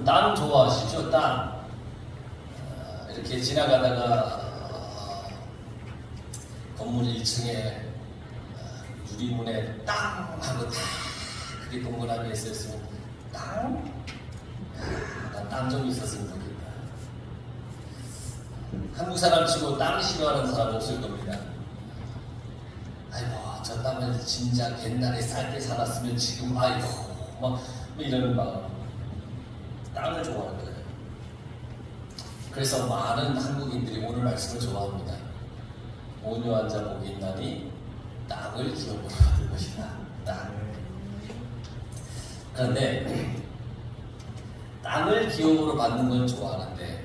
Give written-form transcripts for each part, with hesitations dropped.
땅 좋아하시죠? 땅. 이렇게 지나가다가 건물 1층에 유리문에 땅 하고 다 그게 동그라미에 써있으면 땅? 난 땅 좀 있었으면 좋겠다. 한국 사람 치고 땅 싫어하는 사람 없을 겁니다. 아이고 저 땅은 진작 옛날에 쌀 때 살았으면 지금 아이고 뭐 이런 마음. 땅을 좋아하는 거예요. 그래서 많은 한국인들이 오늘 말씀을 좋아합니다. 온유한 자 복이 있나니 땅을 기업으로 받을 것이다. 땅. 그런데 땅을 기업으로 받는 건 좋아하는데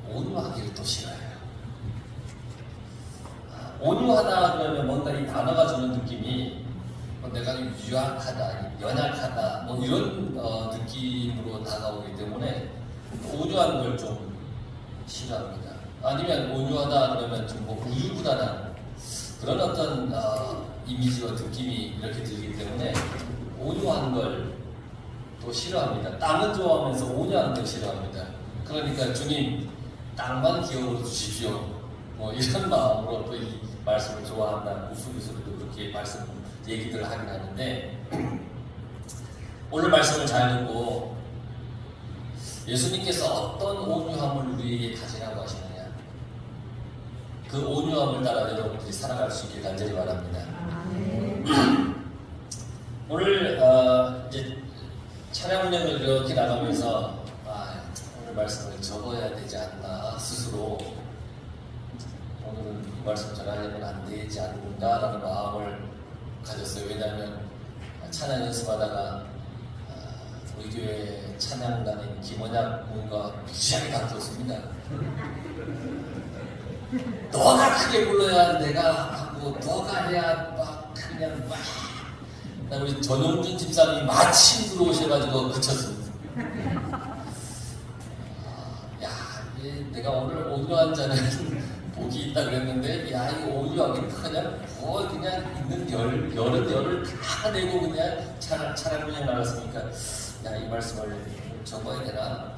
온유하기를 또 싫어해요. 온유하다 그러면 뭔가 이 단어가 주는 느낌이 내가 유약하다, 연약하다 뭐 이런 느낌으로 다가오기 때문에 온유한 걸 좀 싫어합니다. 아니면 온유하다 그러면 좀 뭐 우유부단한 그런 어떤 이미지와 느낌이 이렇게 들기 때문에 온유한 걸 또 싫어합니다. 땅은 좋아하면서 온유한 걸 싫어합니다. 그러니까 주님 땅만 기업으로 주십시오. 뭐 이런 마음으로 또 이 말씀을 좋아한다. 우스갯소리도 그렇게 말씀 얘기들을 하긴 하는데 오늘 말씀을 잘 듣고 예수님께서 어떤 온유함을 우리에게 가지라고 하시느냐 그 온유함을 따라 여러분들이 살아갈 수 있길 간절히 바랍니다. 오늘 이제 찬양 운영을 이렇게 나가면서 오늘 말씀을 적어야 되지 않나 스스로 오늘은 이 말씀 전하려면 안 되지 않는다라는 마음을 가졌어요. 왜냐하면 찬양 연습하다가 우리 교회 찬양단인 김원약 군과 무지하게 다투었습니다. 너가 크게 불러야 내가 하고 너가 해야 막 그냥 막 우리 전용준 집사님이 마침 들어오셔가지고 그쳤습니다. 야, 내가 오늘 온유한 자는 복이 있다 그랬는데 야 이거 온유하게 그냥 있는 열을 다 내고 그냥 차량 그냥 나갔으니까 야 이 말씀을 적어야 되나?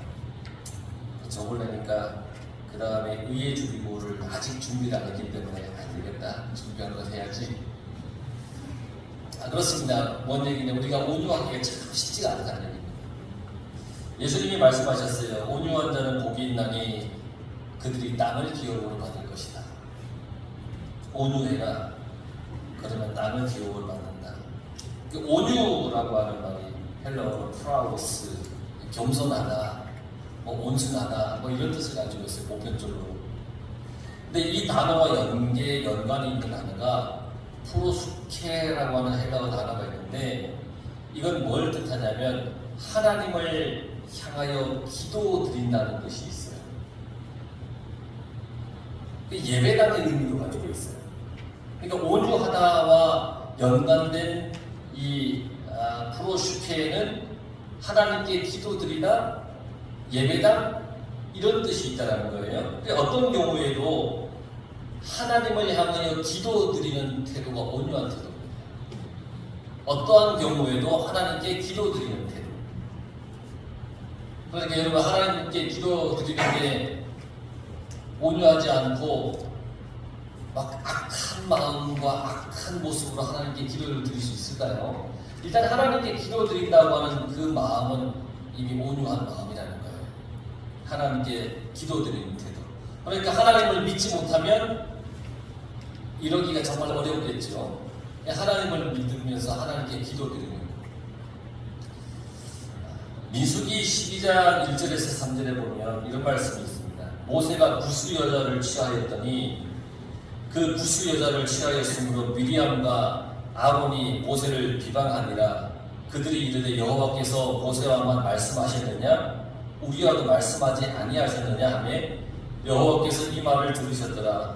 적으려니까 그 다음에 의의 주기고를 아직 준비를 안 했기 때문에 안 되겠다. 준비한 거 해야지. 그렇습니다. 뭔 얘기냐? 우리가 온유하기가 참 쉽지가 않다는 얘기입니다. 예수님이 말씀하셨어요. 온유한 자는 복이 있나니 그들이 땅을 기업으로 받을 것이다. 온유해라. 그러면 땅을 기업으로 받는다. 온유라고 하는 말이 헬라어로 프라우스, 겸손하다, 뭐 온순하다, 뭐 이런 뜻을 가지고 있어요. 보편적으로. 근데 이 단어와 연관이 있는 단어가 프로수케라고 하는 헬라어 단어가 있는데 이건 뭘 뜻하냐면 하나님을 향하여 기도드린다는 뜻이 있어요. 예배당의 의미로 가지고 있어요. 그러니까 온유하다와 연관된 이 프로슈케에는 하나님께 기도드리다, 예배당 이런 뜻이 있다는 거예요. 어떤 경우에도 하나님을 향하여 기도드리는 태도가 온유한 태도입니다. 어떠한 경우에도 하나님께 기도드리는 태도. 그러니까 여러분 하나님께 기도드리는 게 온유하지 않고 막 악한 마음과 악한 모습으로 하나님께 기도를 드릴 수 있을까요? 일단 하나님께 기도드린다고 하는 그 마음은 이미 온유한 마음이라는 거예요. 하나님께 기도드리는 태도. 그러니까 하나님을 믿지 못하면 이러기가 정말 어렵겠죠. 하나님을 믿으면서 하나님께 기도드리는 거예요. 민수기 12장 1절에서 3절에 보면 이런 말씀이 있습니다. 모세가 구스 여자를 취하였더니 그 구스 여자를 취하였으므로 미리암과 아론이 모세를 비방하니라. 그들이 이르되 여호와께서 모세와만 말씀하셨느냐 우리와도 말씀하지 아니하셨느냐 하며 여호와께서 이 말을 들으셨더라.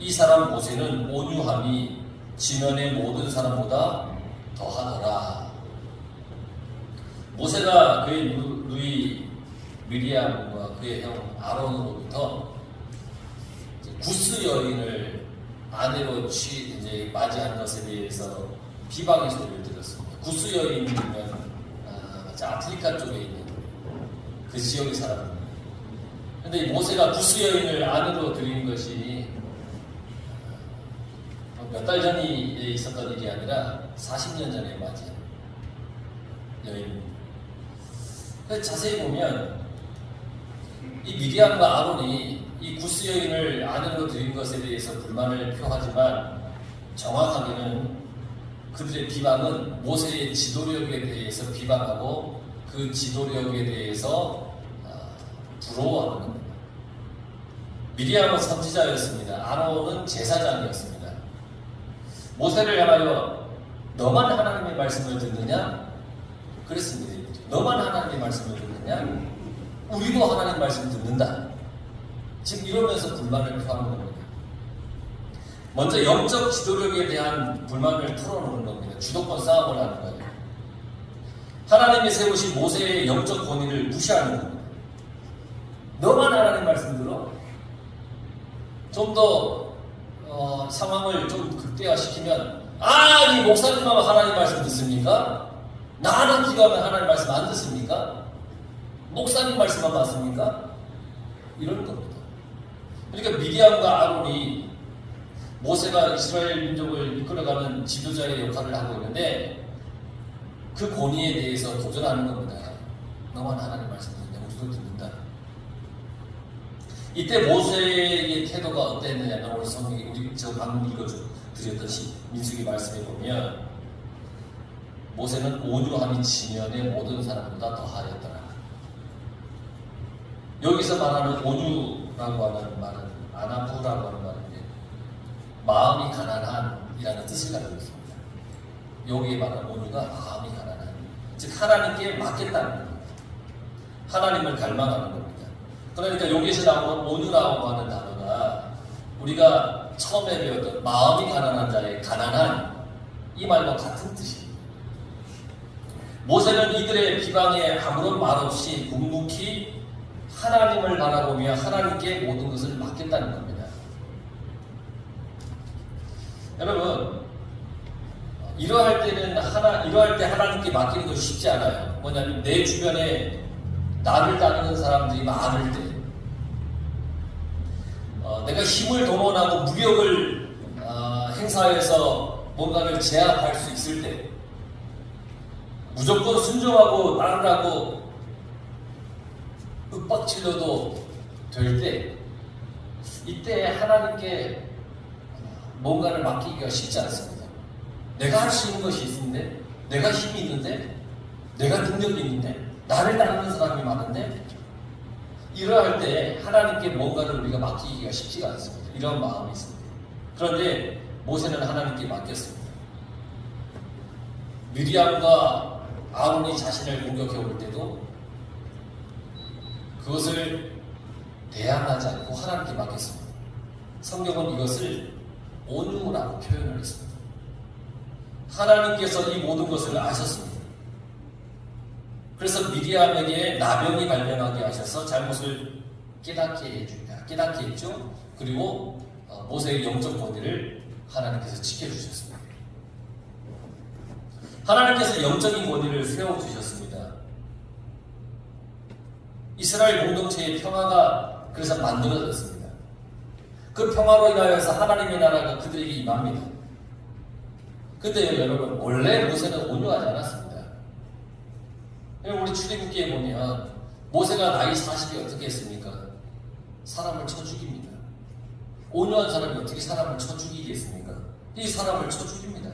이 사람 모세는 온유함이 지면의 모든 사람보다 더하더라. 모세가 그의 누이 미리암과 그의 형 아론으로부터 구스 여인을 아내로 이제 맞이한 것에 대해서 비방의 소리를 들었습니다. 구스 여인이면 아프리카 쪽에 있는 그 지역의 사람들. 근데 이 모세가 구스 여인을 안으로 들인 것이 몇 달 전에 있었던 일이 아니라 40년 전에 맞은 여인입니다. 자세히 보면 이 미디안과 아론이 이 구스 여인을 안으로 들인 것에 대해서 불만을 표하지만 정확하게는 그들의 비방은 모세의 지도력에 대해서 비방하고 그 지도력에 대해서 부러워하는 겁니다. 미디안은 선지자였습니다. 아론은 제사장이었습니다. 모세를 향하여 너만 하나님의 말씀을 듣느냐? 그랬습니다. 너만 하나님의 말씀을 듣느냐? 우리도 하나님 말씀을 듣는다. 지금 이러면서 불만을 표하는 겁니다. 먼저 영적 지도력에 대한 불만을 풀어놓는 겁니다. 주도권 싸움을 하는 거예요. 하나님이 세우신 모세의 영적 권위를 무시하는 겁니다. 너만 하나님 말씀 들어? 좀 더 상황을 좀 극대화시키면 이 목사님만 하나님 말씀 듣습니까? 나는 기도하면 하나님 말씀 안 듣습니까? 목사님 말씀만 맞습니까? 이런 겁니다. 그러니까 미디안과 아론이 모세가 이스라엘 민족을 이끌어가는 지도자의 역할을 하고 있는데 그 권위에 대해서 도전하는 겁니다. 너만 하나님 말씀 듣는다. 우리도 듣는다. 이때 모세의 태도가 어땠느냐면 오늘 성경이 우리 저 방금 읽어드렸던 민수기 말씀에 보면 모세는 온유함이 지면의 모든 사람보다 더하였더라. 여기서 말하는 온유라고 하는 말은 아나부라고 하는 말인데 마음이 가난한이라는 뜻을 가지고 있습니다. 여기에 말하는 온유가 마음이 가난한, 즉 하나님께 맡겠다는 겁니다. 하나님을 갈망하는 겁니다. 그러니까 여기서 나오는 온유라고 하는 단어가 우리가 처음에 배웠던 마음이 가난한 자의 가난한 이 말과 같은 뜻입니다. 모세는 이들의 비방에 아무런 말 없이 묵묵히 하나님을 바라보며 하나님께 모든 것을 맡겠다는 겁니다. 여러분, 이러할 때 하나님께 맡기는 것이 쉽지 않아요. 뭐냐면 내 주변에 나를 따르는 사람들이 많을 때, 내가 힘을 동원하고 무력을 행사해서 뭔가를 제압할 수 있을 때, 무조건 순종하고 따르라고 윽박질러도 될 때, 이때 하나님께 뭔가를 맡기기가 쉽지 않습니다. 내가 할 수 있는 것이 있는데, 내가 힘이 있는데, 내가 능력이 있는데, 나를 따르는 사람이 많은데, 이러할 때 하나님께 뭔가를 우리가 맡기기가 쉽지가 않습니다. 이런 마음이 있습니다. 그런데 모세는 하나님께 맡겼습니다. 미리암과 아론이 자신을 공격해 올 때도 그것을 대항하지 않고 하나님께 맡겼습니다. 성경은 이것을 온유라고 표현을 했습니다. 하나님께서 이 모든 것을 아셨습니다. 그래서 미디암에게 나병이 발병하게 하셔서 잘못을 깨닫게 했죠. 그리고 모세의 영적 권위를 하나님께서 지켜주셨습니다. 하나님께서 영적인 권위를 세워주셨습니다. 이스라엘 공동체의 평화가 그래서 만들어졌습니다. 그 평화로 인하여서 하나님의 나라가 그들에게 임합니다. 근데요, 여러분, 원래 모세는 온유하지 않았습니다. 우리 출애굽기에 보면 모세가 나이 40이 어떻게 했습니까? 사람을 쳐 죽입니다. 온유한 사람이 어떻게 사람을 쳐 죽이겠습니까? 이 사람을 쳐 죽입니다.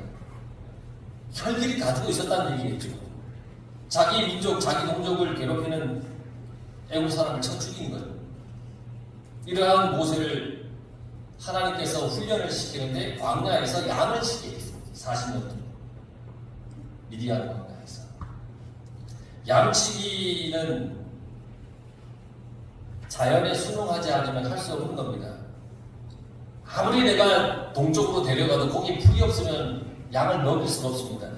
혈기를 가지고 있었다는 얘기겠죠. 자기 민족, 자기 동족을 괴롭히는 애국 사람을 쳐 죽이는 거죠. 이러한 모세를 하나님께서 훈련을 시키는데 광야에서 양을 치게 했습니다. 40년 동안. 미디안 광야에서. 양치기는 자연에 순응하지 않으면 할 수 없는 겁니다. 아무리 내가 동쪽으로 데려가도 거기 풀이 없으면 양을 먹일 수가 없습니다.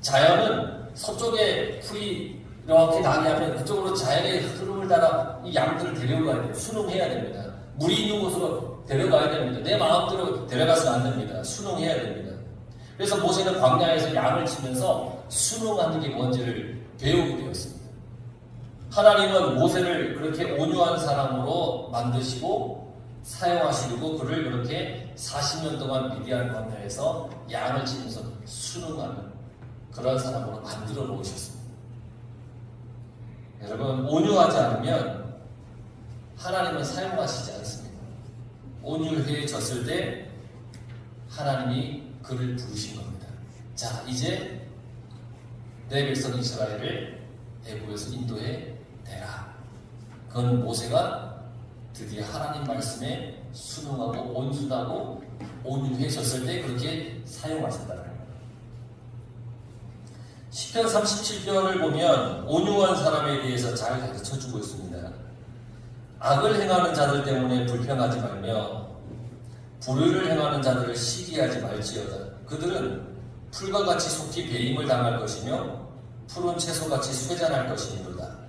자연은 서쪽에 풀이 이렇게 나게 하면 그쪽으로 자연의 흐름을 따라 이 양들을 데려가야 돼요. 순응해야 됩니다. 물이 있는 곳으로 데려가야 됩니다. 내 마음대로 데려가서는 안 됩니다. 순응해야 됩니다. 그래서 모세는 광야에서 양을 치면서 순응하는 게 뭔지를 배우게 되었습니다. 하나님은 모세를 그렇게 온유한 사람으로 만드시고 사용하시고 그를 그렇게 40년 동안 미디안 광야에서 양을 치면서 순응하는 그런 사람으로 만들어 놓으셨습니다. 여러분, 온유하지 않으면 하나님은 사용하시지 않습니다. 온유해졌을 때 하나님이 그를 부르신 겁니다. 자, 이제 내 백성 이스라엘을 애굽에서 인도해 내라. 그건 모세가 드디어 하나님 말씀에 순응하고 온순하고 온유해졌을 때 그렇게 사용하셨다는 겁니다. 시편 37편을 보면 온유한 사람에 대해서 잘 가르쳐주고 있습니다. 악을 행하는 자들 때문에 불평하지 말며 불의를 행하는 자들을 시기하지 말지어다. 그들은 풀과 같이 속히 배임을 당할 것이며 푸른 채소같이 쇠잔할 것이니로다.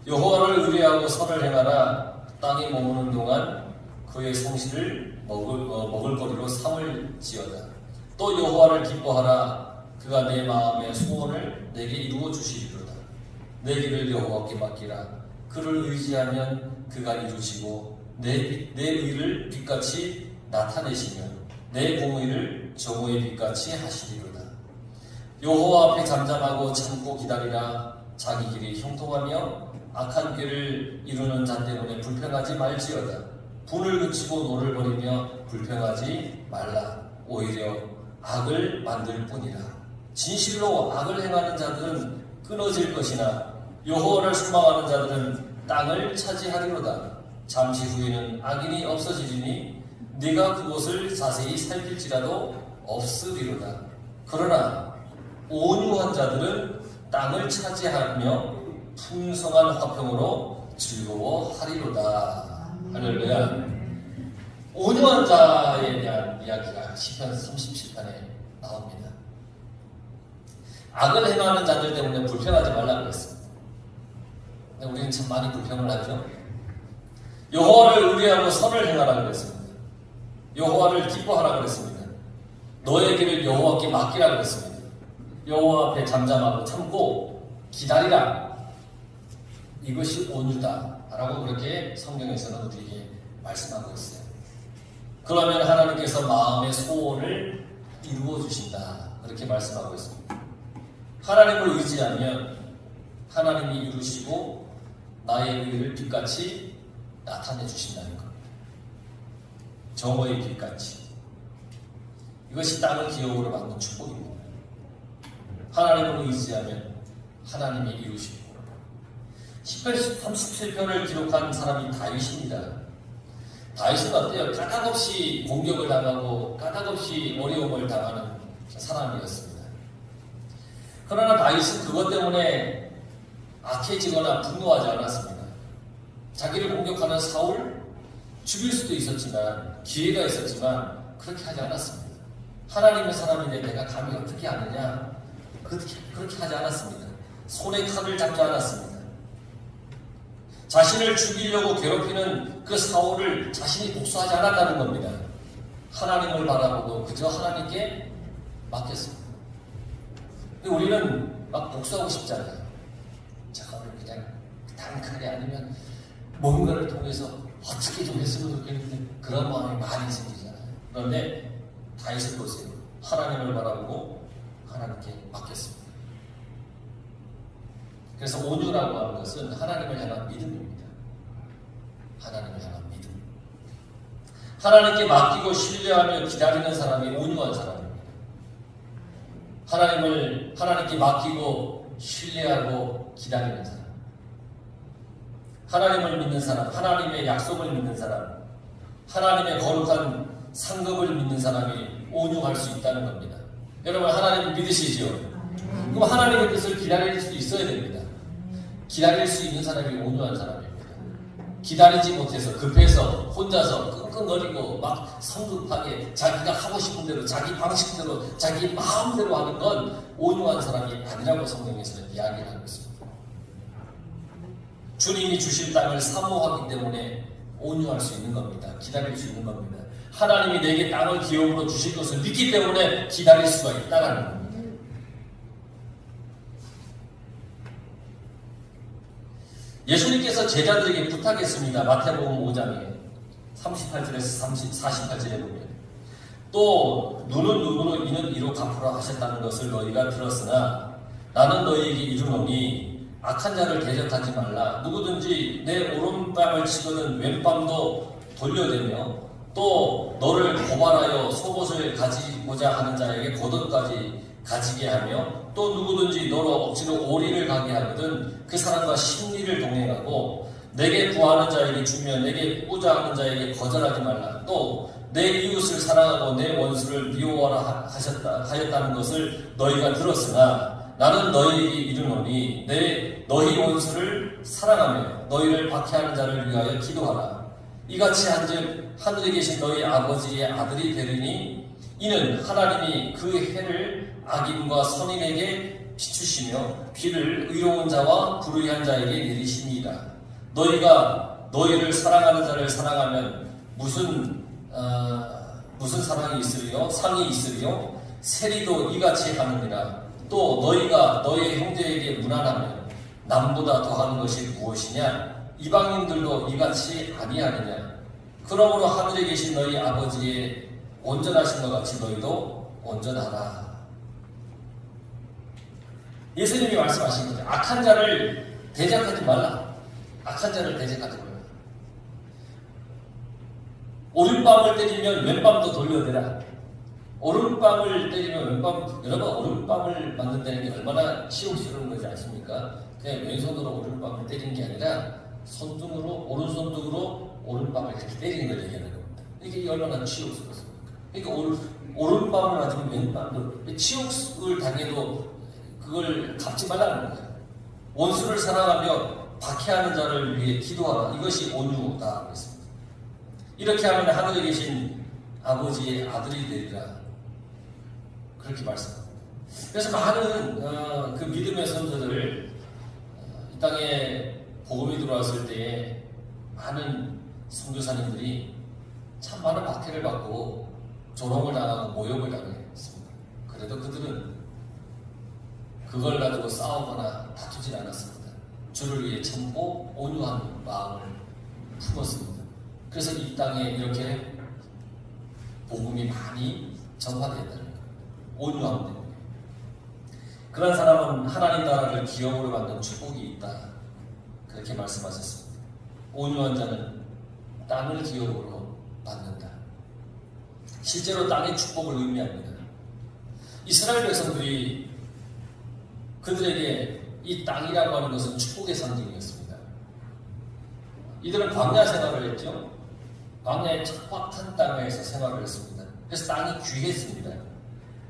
여호와를 의뢰하고 선을 행하라. 땅에 머무는 동안 그의 성실을 먹을 거리로 삼을지어다. 또 여호와를 기뻐하라. 그가 내 마음의 소원을 내게 이루어 주시리로다. 내 길을 여호와께 맡기라. 그를 의지하면 그가 이루시고 내 의를 빛같이 나타내시며 내 공의를 정오의 빛같이 하시리로다. 여호와 앞에 잠잠하고 참고 기다리라. 자기 길이 형통하며 악한 길을 이루는 자 때문에 불평하지 말지어다. 분을 그치고 노를 버리며 불평하지 말라. 오히려 악을 만들 뿐이라. 진실로 악을 행하는 자들은 끊어질 것이나 여호와를 소망하는 자들은 땅을 차지하리로다. 잠시 후에는 악인이 없어지리니 네가 그곳을 자세히 살필지라도 없으리로다. 그러나 온유한 자들은 땅을 차지하며 풍성한 화평으로 즐거워하리로다. 할렐루야. 온유한 자에 대한 이야기가 시편 37편에 나옵니다. 악을 행하는 자들 때문에 불평하지 말라고 했습니다. 근데 우리는 참 많이 불평을 하죠. 여호와를 의뢰하고 선을 행하라고 했습니다. 여호와를 기뻐하라고 했습니다. 너의 길을 여호와께 맡기라고 했습니다. 여호와 앞에 잠잠하고 참고 기다리라. 이것이 온유다라고 그렇게 성경에서는 우리에게 말씀하고 있어요. 그러면 하나님께서 마음의 소원을 이루어 주신다. 그렇게 말씀하고 있습니다. 하나님을 의지하면 하나님이 이루시고 나의 의를 빛같이 나타내 주신다는 것. 정오의 빛같이. 이것이 땅을 기업으로 만든 축복입니다. 하나님을 의지하면 하나님이 이루시고. 시편 37편을 기록한 사람이 다윗입니다. 다윗은 어때요? 까닭없이 공격을 당하고 까닭없이 어려움을 당하는 사람이었습니다. 그러나 다윗은 그것 때문에 악해지거나 분노하지 않았습니다. 자기를 공격하는 사울 죽일 수도 있었지만 기회가 있었지만 그렇게 하지 않았습니다. 하나님의 사람인데 내가 감히 어떻게 하느냐 그렇게 하지 않았습니다. 손에 칼을 잡지 않았습니다. 자신을 죽이려고 괴롭히는 그 사울을 자신이 복수하지 않았다는 겁니다. 하나님을 바라보고 그저 하나님께 맡겼습니다. 근데 우리는 막 복수하고 싶잖아요. 저거를 그냥 단칼에 아니면 뭔가를 통해서 어떻게 좀 했으면 좋겠는데 그런 마음이 많이 생기잖아요. 그런데 다윗을 보세요. 하나님을 바라보고 하나님께 맡겼습니다. 그래서 온유라고 하는 것은 하나님을 향한 믿음입니다. 하나님을 향한 믿음. 하나님께 맡기고 신뢰하며 기다리는 사람이 온유한 사람입니다. 하나님께 맡기고 신뢰하고 기다리는 사람. 하나님을 믿는 사람, 하나님의 약속을 믿는 사람, 하나님의 거룩한 상급을 믿는 사람이 온유할 수 있다는 겁니다. 여러분 하나님을 믿으시죠? 그럼 하나님의 뜻을 기다릴 수 있어야 됩니다. 기다릴 수 있는 사람이 온유한 사람입니다. 기다리지 못해서 급해서 혼자서 끙끙거리고 막 성급하게 자기가 하고 싶은 대로 자기 방식대로 자기 마음대로 하는 건 온유한 사람이 아니라고 성경에서는 이야기를 하고 있습니다. 주님이 주신 땅을 사모하기 때문에 온유할 수 있는 겁니다. 기다릴 수 있는 겁니다. 하나님이 내게 땅을 기업으로 주실 것을 믿기 때문에 기다릴 수가 있다는 겁니다. 예수님께서 제자들에게 부탁했습니다. 마태복음 5장에 38절에서 48절에 보면 또 눈은 눈으로 이는 이로 갚으라 하셨다는 것을 너희가 들었으나 나는 너희에게 이르노니 악한 자를 대적하지 말라. 누구든지 내 오른뺨을 치고는 왼뺨도 돌려대며 또 너를 고발하여 속옷을 가지고자 하는 자에게 겉옷까지 가지게 하며 또 누구든지 너로 억지로 오리를 가게 하거든 그 사람과 심리를 동행하고 내게 구하는 자에게 주며 내게 꾸자 하는 자에게 거절하지 말라. 또 내 이웃을 사랑하고 내 원수를 미워하라 하였다는 것을 너희가 들었으나 나는 너희에게 이르노니 너희 원수를 사랑하며 너희를 박해하는 자를 위하여 기도하라. 이같이 한즉 하늘에 계신 너희 아버지의 아들이 되리니 이는 하나님이 그 해를 악인과 선인에게 비추시며 비를 의로운 자와 불의한 자에게 내리시니이다. 너희가 너희를 사랑하는 자를 사랑하면 무슨 사랑이 있으리요? 상이 있으리요? 세리도 이같이 하느니라. 또 너희가 너희 형제에게 무난하면 남보다 더하는 것이 무엇이냐? 이방인들도 이같이 아니하느냐? 그러므로 하늘에 계신 너희 아버지의 온전하신 것 같이 너희도 온전하라. 예수님이 말씀하신 거죠. 악한 자를 대적하지 말라. 악한 자를 대적하지 말라. 오른밤을 때리면 왼밤도 돌려대라. 오른밤을 때리면 왼밤, 여러분 오른밤을 만든다는 게 얼마나 치욕스러운 건지 아십니까? 그냥 왼손으로 오른밤을 때리는 게 아니라 손등으로 오른손등으로 오른밤을 이렇게 때리는 걸 얘기하는 겁니다. 이게 얼마나 치욕스럽습니까? 그러니까 오른밤을 맞으면 왼밤도 치욕을 당해도 그걸 갚지 말라는 거예요. 원수를 사랑하며 박해하는 자를 위해 기도하라. 이것이 온유다 그랬습니다. 이렇게 하면 하늘에 계신 아버지의 아들이 되리라. 그렇게 말씀합니다. 그래서 많은 그 믿음의 선조들 이 땅에 복음이 들어왔을 때에 많은 선교사님들이 참 많은 박해를 받고 조롱을 당하고 모욕을 당했습니다. 그래도 그들은 그걸 가지고 싸우거나 다투진 않았습니다. 주를 위해 참고 온유한 마음을 품었습니다. 그래서 이 땅에 이렇게 복음이 많이 전파됐다는 거예요. 온유함 때문에. 그런 사람은 하나님 나라를 기업으로 만든 축복이 있다. 그렇게 말씀하셨습니다. 온유한 자는 땅을 기업으로 받는다. 실제로 땅의 축복을 의미합니다. 이스라엘 백성들이 그들에게 이 땅이라고 하는 것은 축복의 상징이었습니다. 이들은 광야 생활을 했죠. 광야의 척박한 땅에서 생활을 했습니다. 그래서 땅이 귀했습니다.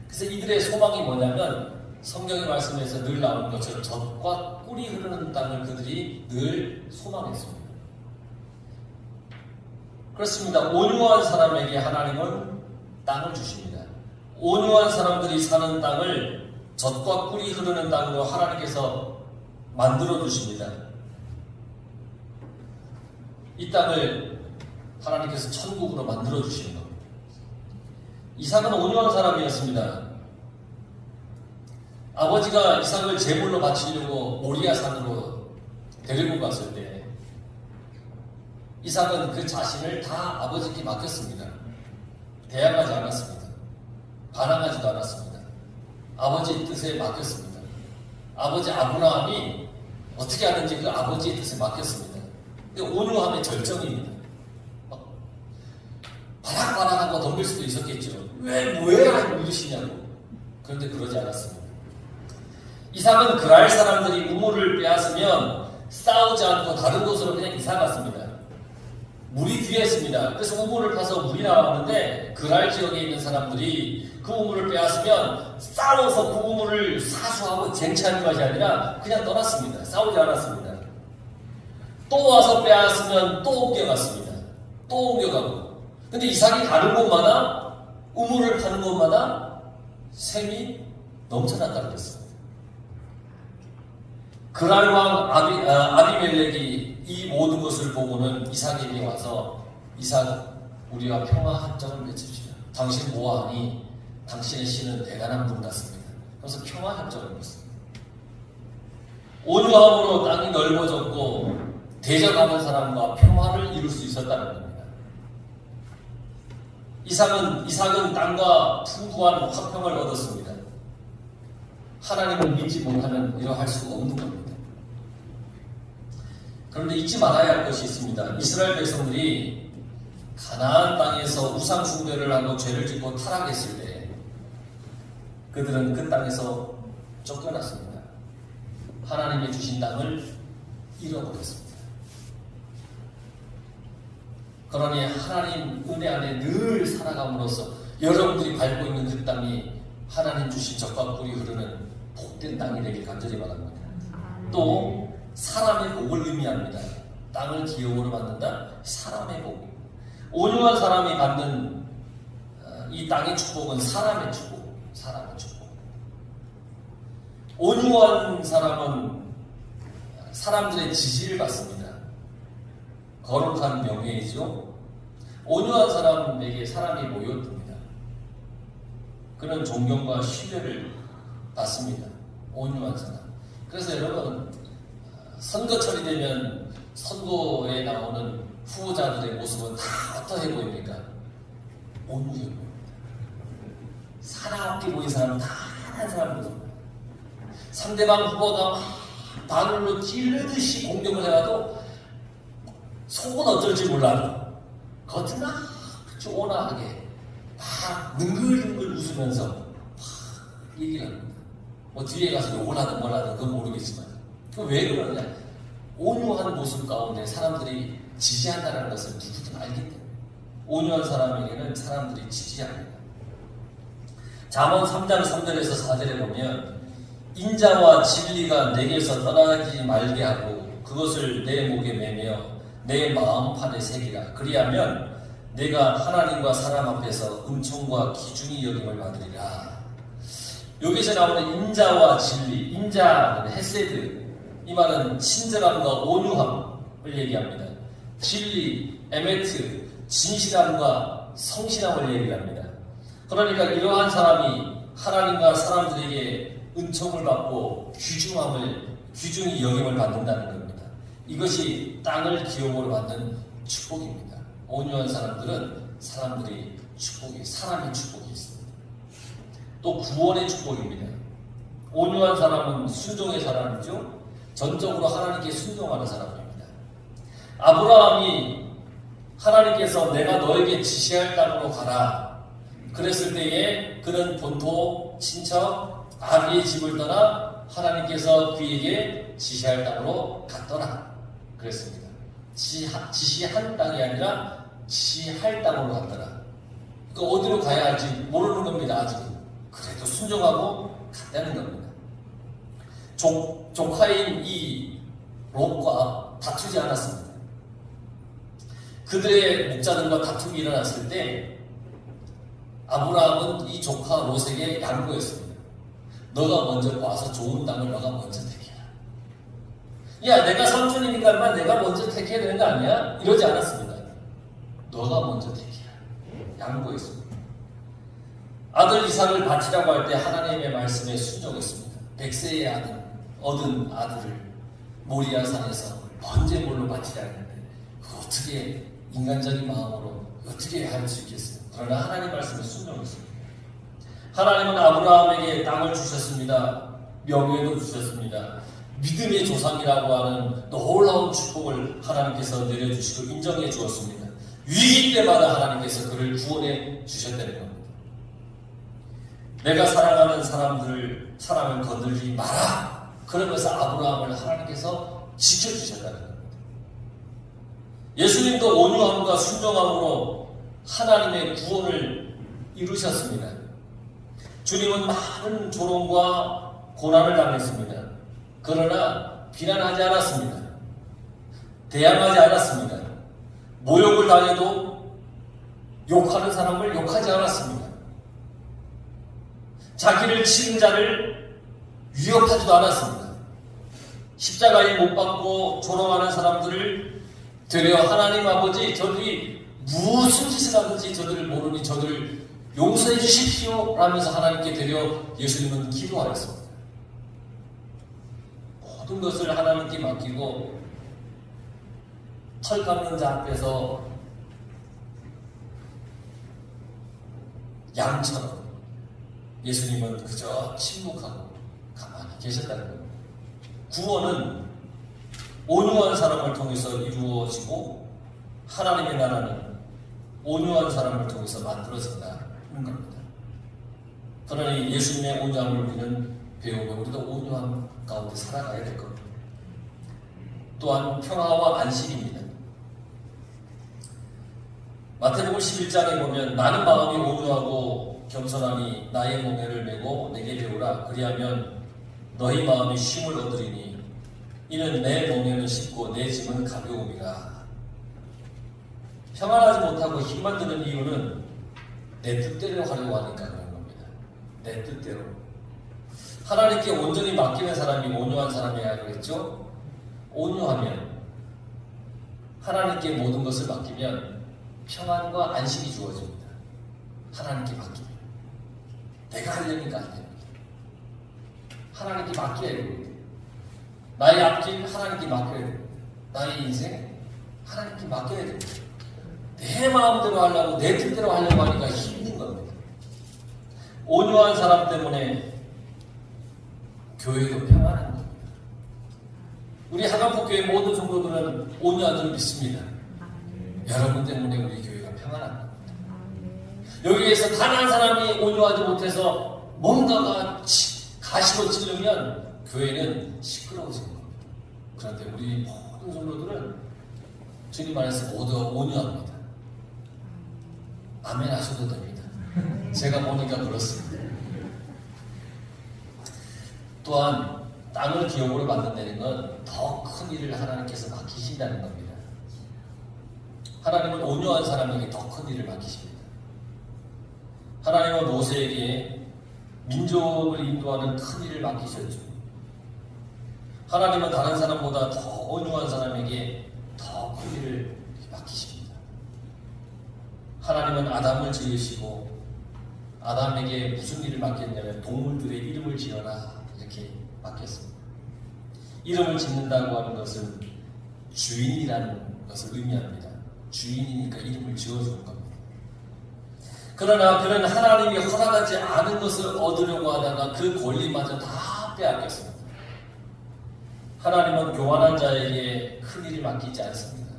그래서 이들의 소망이 뭐냐면 성경의 말씀에서 늘 나오는 것처럼 젖과 꿀이 흐르는 땅을 그들이 늘 소망했습니다. 그렇습니다. 온유한 사람에게 하나님은 땅을 주십니다. 온유한 사람들이 사는 땅을 젖과 꿀이 흐르는 땅으로 하나님께서 만들어 주십니다. 이 땅을 하나님께서 천국으로 만들어 주시는 겁니다. 이삭은 온유한 사람이었습니다. 아버지가 이삭을 제물로 바치려고 모리아 산으로 데리고 갔을 때 이삭은 그 자신을 다 아버지께 맡겼습니다. 대항하지 않았습니다. 반항하지도 않았습니다. 아버지의 뜻에 맡겼습니다. 아버지 아브라함이 어떻게 하는지 그 아버지의 뜻에 맡겼습니다. 온유함의 절정입니다. 바락바락하고 덤빌 수도 있었겠죠. 왜 이러시냐고. 그런데 그러지 않았습니다. 이삭은 그랄 사람들이 우물을 빼앗으면 싸우지 않고 다른 곳으로 그냥 이사 갔습니다. 물이 귀했습니다. 그래서 우물을 파서 물이 나왔는데 그랄 지역에 있는 사람들이 그 우물을 빼앗으면 싸워서 그 우물을 사수하고 쟁취하는 것이 아니라 그냥 떠났습니다. 싸우지 않았습니다. 또 와서 빼앗으면 또 옮겨갔습니다. 또 옮겨가고. 근데 이삭이 가는 곳마다 우물을 파는 곳마다 샘이 넘쳐났다고 그랬습니다. 그랄 왕 아비멜렉이 이 모든 것을 보고는 이삭에게 와서 이삭 우리와 평화 협정을 맺읍시다. 당신 뭐하니? 당신의 신은 대단한 분 같습니다. 그래서 평화 협정을 맺습니다. 온유함으로 땅이 넓어졌고 대적하는 사람과 평화를 이룰 수 있었다는 겁니다. 이삭은 땅과 풍부한 화평을 얻었습니다. 하나님을 믿지 못하면 이러할 수가 없는 겁니다. 그런데 잊지 말아야 할 것이 있습니다. 이스라엘 백성들이 가나안 땅에서 우상 숭배를 하고 죄를 짓고 타락했을 때 그들은 그 땅에서 쫓겨났습니다. 하나님이 주신 땅을 잃어버렸습니다. 그러니 하나님 은혜 안에 늘 살아감으로써 여러분들이 밟고 있는 그 땅이 하나님 주신 적과 꿀이 흐르는 복된 땅이 되길 간절히 바랍니다. 또 사람의 복을 의미합니다. 땅을 기업으로 받는다? 사람의 복. 온유한 사람이 받는 이 땅의 축복은 사람의 축복. 사람의 축복. 온유한 사람은 사람들의 지지를 받습니다. 거룩한 명예이죠. 온유한 사람에게 사람이 모여듭니다. 그는 존경과 신뢰를 받습니다. 온유한 사람. 그래서 여러분 선거철이 되면 선거에 나오는 후보자들의 모습은 다 어떻게 보입니까? 온유해 보입니다. 사나웠게 보이는 사람은 다 한 사람입니다. 상대방 후보가 막 바늘로 찌르듯이 공격을 해와도 속은 어떨지 몰라도 겉은 아주 온화하게 막 능글능글 웃으면서 막 얘기를 합니다. 뭐 뒤에 가서 욕을 하든 뭘 하든 그건 모르겠지만 그 왜 그러냐? 온유한 모습 가운데 사람들이 지지한다는 것을 누구든 알기 때문에 온유한 사람에게는 사람들이 지지합니다. 잠언 3장 3절에서 4절에 보면 인자와 진리가 내게서 떠나지 말게 하고 그것을 내 목에 매며 내 마음판에 새기라. 그리하면 내가 하나님과 사람 앞에서 은총과 기준이 여김을 받으리라. 여기서 나오는 인자와 진리, 인자는 헤세드, 이 말은 친절함과 온유함을 얘기합니다. 진리, 에메트, 진실함과 성실함을 얘기합니다. 그러니까 이러한 사람이 하나님과 사람들에게 은총을 받고 귀중히 여김을 받는다는 겁니다. 이것이 땅을 기업으로 받는 축복입니다. 온유한 사람들은 사람의 축복이 있습니다. 또 구원의 축복입니다. 온유한 사람은 순종의 사람이죠. 전적으로 하나님께 순종하는 사람입니다. 아브라함이 하나님께서 내가 너에게 지시할 땅으로 가라. 그랬을 때에 그는 본토, 친척, 아비의 집을 떠나 하나님께서 그에게 지시할 땅으로 갔더라. 그랬습니다. 지시한 땅이 아니라 지시할 땅으로 갔더라. 그 어디로 가야 할지 모르는 겁니다. 아직은. 그래도 순종하고 갔다는 겁니다. 조카인 이 롯과 다투지 않았습니다. 그들의 목자들과 다툼이 일어났을 때 아브라함은 이 조카 롯에게 양보했습니다. 너가 먼저 와서 좋은 땅을 너가 먼저 택해라. 야, 내가 삼촌이니까만 내가 먼저 택해야 되는 거 아니야? 이러지 않았습니다. 너가 먼저 택해라. 양보했습니다. 아들 이삭을 바치라고 할 때 하나님의 말씀에 순종했습니다. 100세의 아들, 얻은 아들을 모리아 산에서 번제물로 바치라 했는데 그 어떻게 인간적인 마음으로 어떻게 할 수 있겠어요? 그러나 하나님 말씀에 순종했습니다. 하나님은 아브라함에게 땅을 주셨습니다. 명예도 주셨습니다. 믿음의 조상이라고 하는 놀라운 축복을 하나님께서 내려주시고 인정해 주었습니다. 위기 때마다 하나님께서 그를 구원해 주셨다는 겁니다. 내가 사랑하는 사람을 건들지 마라. 그러면서 아브라함을 하나님께서 지켜주셨다는 겁니다. 예수님도 온유함과 순종함으로 하나님의 구원을 이루셨습니다. 주님은 많은 조롱과 고난을 당했습니다. 그러나 비난하지 않았습니다. 대항하지 않았습니다. 모욕을 당해도 욕하는 사람을 욕하지 않았습니다. 자기를 치는 자를 위협하지도 않았습니다. 십자가에 못 박고 조롱하는 사람들을 되려 하나님 아버지 저들이 무슨 짓을 하든지 저들을 모르니 저들을 용서해 주십시오 라면서 하나님께 되려 예수님은 기도하였습니다. 모든 것을 하나님께 맡기고 털 깎는 자 앞에서 양처럼 예수님은 그저 침묵하고 가만히 계셨다는 겁니다. 구원은 온유한 사람을 통해서 이루어지고 하나님의 나라는 온유한 사람을 통해서 만들어진다는 겁니다. 그러니 예수님의 온유함을 우리는 배우고 우리도 온유함 가운데 살아가야 될 겁니다. 또한 평화와 안식입니다. 마태복음 11장에 보면 나는 마음이 온유하고 겸손하니 나의 멍에를 메고 내게 배우라. 그리하면 너희 마음이 쉼을 얻으리니 이는 내 멍에는 쉽고 내 짐은 가벼움이라. 평안하지 못하고 힘만 드는 이유는 내 뜻대로 하려고 하니까 그런 겁니다. 내 뜻대로. 하나님께 온전히 맡기는 사람이 온유한 사람이라고 그랬죠. 온유하면 하나님께 모든 것을 맡기면 평안과 안식이 주어집니다. 하나님께 맡기면 내가 하려니까 안 됩니다. 하나님께 맡겨야 됩니다. 나의 앞길 하나님께 맡겨야 됩니다. 나의 인생 하나님께 맡겨야 됩니다. 내 마음대로 하려고 내 뜻대로 하려고 하니까 힘든 겁니다. 온유한 사람 때문에 교회도 평안한 겁니다. 우리 하강포교회 모든 성도들은 온유한 줄 믿습니다. 여러분 때문에 우리 교회가 평안한 겁니다. 여기에서 단 한 사람이 온유하지 못해서 뭔가가 가시로 찌르면 교회는 시끄러워지는 겁니다. 그런데 우리 모든 성도들은 주님 안에서 모두 온유합니다. 아멘 하셔도 됩니다. 제가 보니까 그렇습니다. 또한 땅을 기업으로 만든다는 건 더 큰 일을 하나님께서 맡기신다는 겁니다. 하나님은 온유한 사람에게 더 큰 일을 맡기십니다. 하나님은 모세에게 민족을 인도하는 큰 일을 맡기셨죠. 하나님은 다른 사람보다 더 온유한 사람에게 더 큰 일을 맡기십니다. 하나님은 아담을 지으시고 아담에게 무슨 일을 맡겼냐면 동물들의 이름을 지어라 이렇게 맡겼습니다. 이름을 짓는다고 하는 것은 주인이라는 것을 의미합니다. 주인이니까 이름을 지어주는 겁니다. 그러나 그는 하나님이 허락하지 않은 것을 얻으려고 하다가 그 권리마저 다 빼앗겼습니다. 하나님은 교만한 자에게 큰 일을 맡기지 않습니다.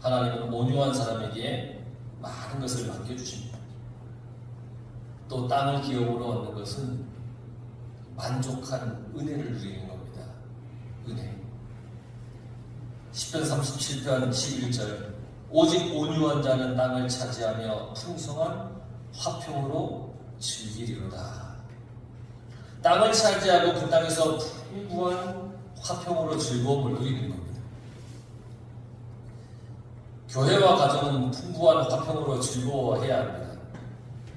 하나님은 온유한 사람에게 많은 것을 맡겨주십니다. 또 땅을 기업으로 얻는 것은 만족한 은혜를 누리는 겁니다. 은혜. 10편 37편 11절 오직 온유한 자는 땅을 차지하며 풍성한 화평으로 즐기리로다. 땅을 차지하고 그 땅에서 풍부한 화평으로 즐거움을 누리는 겁니다. 교회와 가정은 풍부한 화평으로 즐거워해야 합니다.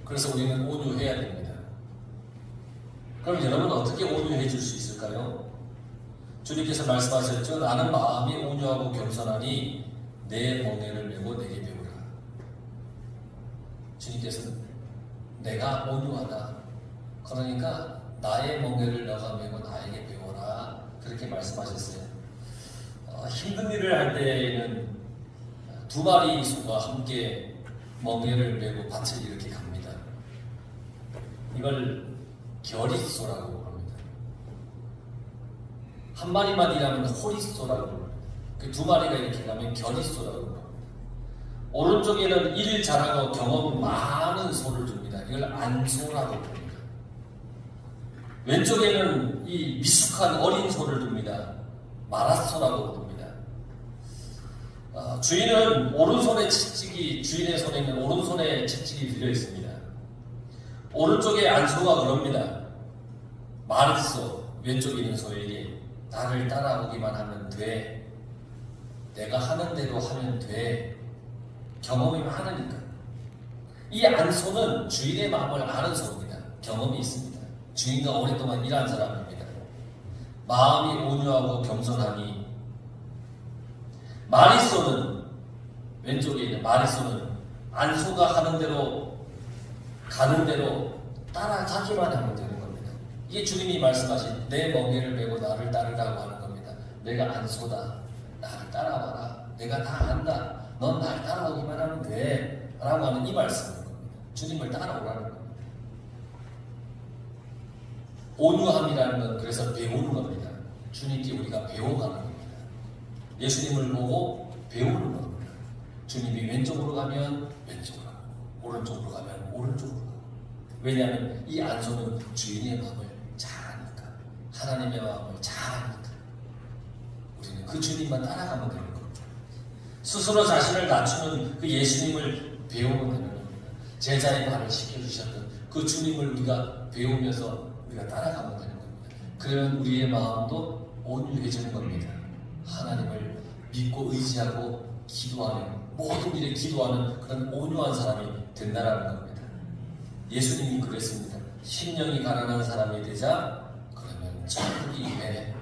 그래서 우리는 온유해야 됩니다. 그럼 여러분 어떻게 온유해 줄 수 있을까요? 주님께서 말씀하셨죠. 나는 마음이 온유하고 겸손하니 내 멍에를 메고 내게 배우라. 주님께서는 내가 온유하다. 그러니까 나의 멍에를 너가 메고 나에게 배워라. 그렇게 말씀하셨어요. 힘든 일을 할 때에는 두 마리 소가 함께 멍에를 메고 밭을 이렇게 갑니다. 이걸 결이소라고 합니다. 한 마리만 일하면 호리소라고 합니다. 그 두 마리가 이렇게 가면 결이소라고 합니다. 오른쪽에는 일 잘하고 경험 많은 소를 줍니다. 이걸 안소라고 합니다. 왼쪽에는 이 미숙한 어린 소를 줍니다. 마라소라고 합니다. 주인은 오른손에 채찍이, 주인의 손에 있는 오른손에 채찍이 들려 있습니다. 오른쪽에 안소가 그럽니다. 마르소, 왼쪽에 있는 소에게 나를 따라오기만 하면 돼. 내가 하는 대로 하면 돼. 경험이 많으니까. 이 안소는 주인의 마음을 아는 소입니다. 경험이 있습니다. 주인과 오랫동안 일한 사람입니다. 마음이 온유하고 겸손하니. 마리소는, 왼쪽에 있는 마리소는 안소가 하는 대로, 가는 대로 따라가기만 하면 되는 겁니다. 이게 주님이 말씀하신 내 멍에를 메고 나를 따르라고 하는 겁니다. 내가 안소다. 나를 따라와라. 내가 다 안다. 넌 날 따라오기만 하면 돼. 라고 하는 이 말씀인 겁니다. 주님을 따라오라는 겁니다. 온유함이라는 건 그래서 배우는 겁니다. 주님께 우리가 배워가는 겁니다. 예수님을 보고 배우는 겁니다. 주님이 왼쪽으로 가면 왼쪽으로 가고 오른쪽으로 가면 오른쪽으로 가고. 왜냐하면 이 안소는 주인의 마음을 잘 아니까, 하나님의 마음을 잘 아니까 우리는 그 주님만 따라가면 되는 겁니다. 스스로 자신을 낮추는 그 예수님을 배우면 되는 겁니다. 제자의 발을 씻겨주셨던 그 주님을 우리가 배우면서 우리가 따라가면 되는 겁니다. 그러면 우리의 마음도 온유해지는 겁니다. 하나님을 믿고 의지하고 기도하는, 모든 일에 기도하는 그런 온유한 사람이 된다는 겁니다. 예수님이 그랬습니다. 심령이 가난한 사람이 되자 그러면 저기 왜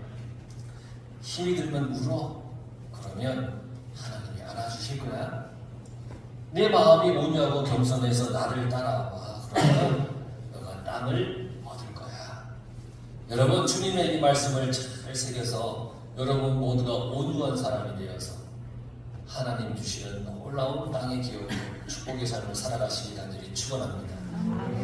힘이 들면 울어. 그러면 하나님이 안아주실 거야. 내 마음이 온유하고 겸손해서 나를 따라와. 그러면 너가 땅을 얻을 거야. 여러분, 주님의 이 말씀을 잘 새겨서 여러분 모두가 온유한 사람이 되어서 하나님 주시는 놀라운 땅의 기업, 축복의 삶을 살아가시기 간절히 축원합니다.